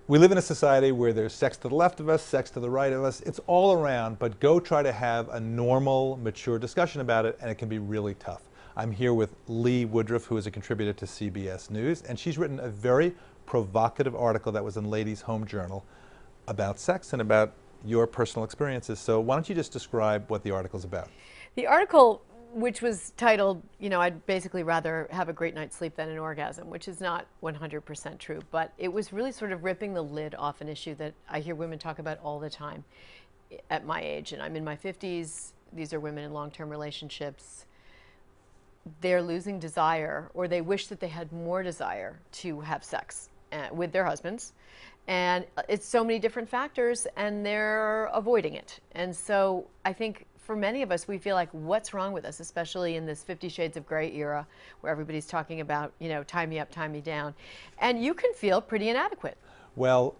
we live in a society where there's sex to the left of us, sex to the right of us. It's all around, but go try to have a normal, mature discussion about it, and it can be really tough. I'm here with Lee Woodruff, who is a contributor to CBS News, and she's written a very provocative article that was in Ladies' Home Journal about sex and about your personal experiences. So why don't you just describe what the article's about? The article, which was titled, I'd basically rather have a great night's sleep than an orgasm, which is not 100% true, but it was really sort of ripping the lid off an issue that I hear women talk about all the time at my age, and I'm in my 50s. These are women in long-term relationships. They're losing desire, or they wish that they had more desire to have sex with their husbands. And it's so many different factors, and they're avoiding it. And so I think for many of us, we feel like, what's wrong with us, especially in this 50 Shades of Grey era where everybody's talking about, tie me up, tie me down. And you can feel pretty inadequate. Well,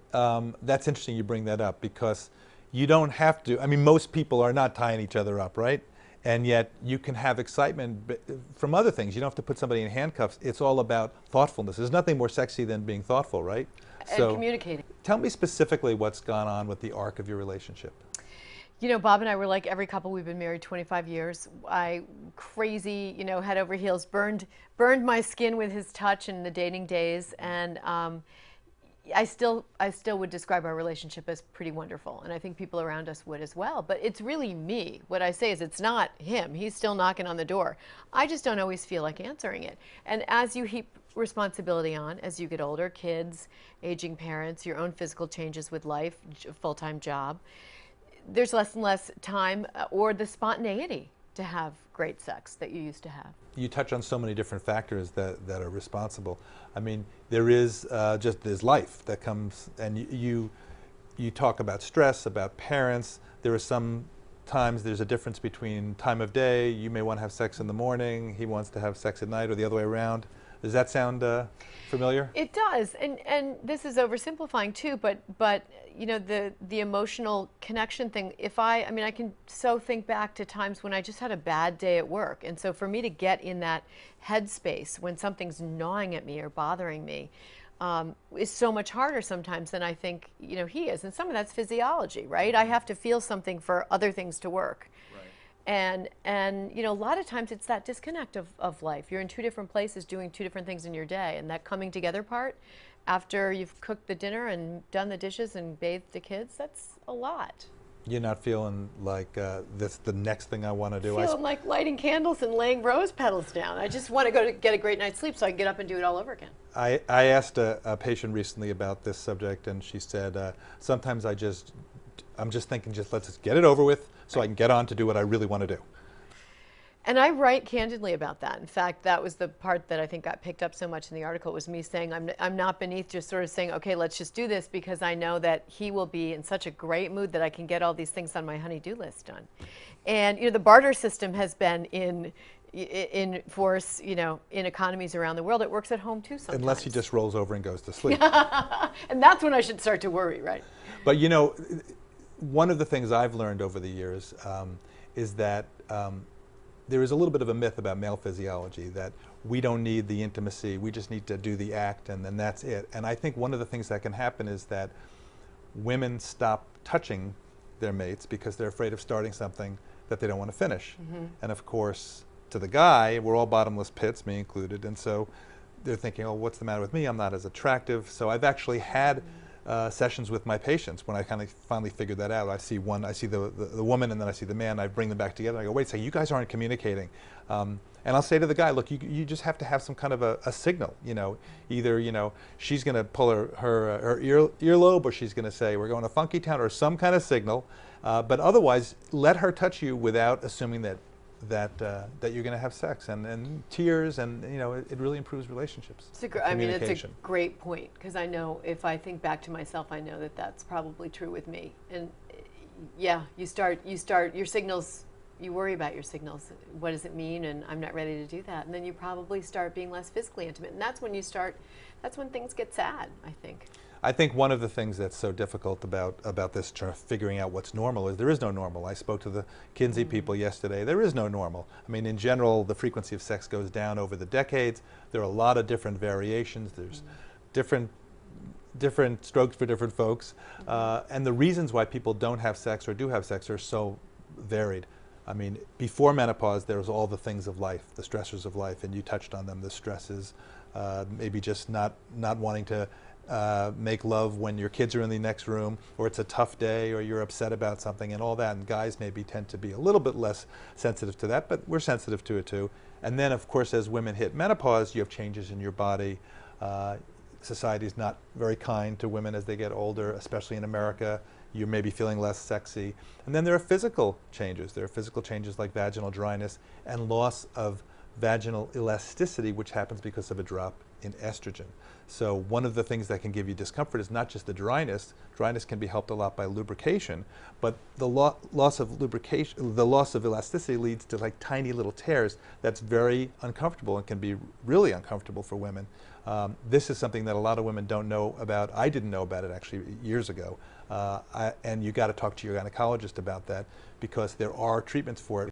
that's interesting you bring that up, because you don't have to. I mean, most people are not tying each other up, right? And yet you can have excitement from other things. You don't have to put somebody in handcuffs. It's all about thoughtfulness. There's nothing more sexy than being thoughtful, right? And communicating. Tell me specifically what's gone on with the arc of your relationship. Bob and I were like every couple. We've been married 25 years. Crazy, head over heels, burned my skin with his touch in the dating days. And I still would describe our relationship as pretty wonderful, and I think people around us would as well. But it's really me. What I say is, it's not him. He's still knocking on the door. I just don't always feel like answering it. And as you heap responsibility on, as you get older, kids, aging parents, your own physical changes with life, full-time job, there's less and less time or the spontaneity to have great sex that you used to have. You touch on so many different factors that are responsible. I mean, there is there's life that comes, and you talk about stress, about parents. There are some times there's a difference between time of day. You may want to have sex in the morning. He wants to have sex at night, or the other way around. Does that sound familiar? It does, and this is oversimplifying too. But the emotional connection thing. I can so think back to times when I just had a bad day at work, and so for me to get in that headspace when something's gnawing at me or bothering me is so much harder sometimes than I think he is, and some of that's physiology, right? I have to feel something for other things to work. And a lot of times it's that disconnect of life. You're in two different places doing two different things in your day, and that coming together part after you've cooked the dinner and done the dishes and bathed the kids, that's a lot. You're not feeling like that's the next thing I want to do. Feeling like lighting candles and laying rose petals down. I just want to go to get a great night's sleep so I can get up and do it all over again. I asked a patient recently about this subject, and she said, sometimes I'm just thinking, let's just get it over with so I can get on to do what I really want to do. And I write candidly about that. In fact, that was the part that I think got picked up so much in the article, was me saying I'm not beneath just sort of saying, okay, let's just do this, because I know that he will be in such a great mood that I can get all these things on my honey-do list done. And the barter system has been in force, in economies around the world. It works at home too sometimes. Unless he just rolls over and goes to sleep. And that's when I should start to worry, right? But one of the things I've learned over the years is that there is a little bit of a myth about male physiology, that we don't need the intimacy, we just need to do the act, and then that's it. And I think one of the things that can happen is that women stop touching their mates because they're afraid of starting something that they don't want to finish. Mm-hmm. And of course, to the guy, we're all bottomless pits, me included, and so they're thinking, oh, what's the matter with me? I'm not as attractive. So I've actually had sessions with my patients when I kind of finally figured that out. I see the woman, and then I see the man. I bring them back together. I go, wait a second, you guys aren't communicating. And I'll say to the guy, look, you just have to have some kind of a signal. Either she's going to pull her earlobe, or she's going to say we're going to Funky Town, or some kind of signal. But otherwise, let her touch you without assuming that you're going to have sex, and tears, and it really improves relationstes. It's a great point, because I know if I think back to myself, I know that that's probably true with me. And yeah, you start your signals. You worry about your signals. What does it mean? And I'm not ready to do that. And then you probably start being less physically intimate, and that's when that's when things get sad, I think. I think one of the things that's so difficult about this figuring out what's normal is there is no normal. I spoke to the Kinsey people yesterday. There is no normal. I mean, in general, the frequency of sex goes down over the decades. There are a lot of different variations. There's different different strokes for different folks, and the reasons why people don't have sex or do have sex are so varied. I mean, before menopause, there was all the things of life, the stressors of life, and you touched on them, the stresses, maybe just not wanting to make love when your kids are in the next room, or it's a tough day, or you're upset about something and all that, and guys maybe tend to be a little bit less sensitive to that, but we're sensitive to it too. And then, of course, as women hit menopause, you have changes in your body. Society is not very kind to women as they get older, especially in America. You may be feeling less sexy. And then there are physical changes. There are physical changes like vaginal dryness and loss of vaginal elasticity, which happens because of a drop in estrogen. So one of the things that can give you discomfort is not just the dryness. Dryness can be helped a lot by lubrication, but the loss of lubrication, the loss of elasticity leads to like tiny little tears. That's very uncomfortable and can be really uncomfortable for women. This is something that a lot of women don't know about. I didn't know about it actually years ago. And you got to talk to your gynecologist about that, because there are treatments for it.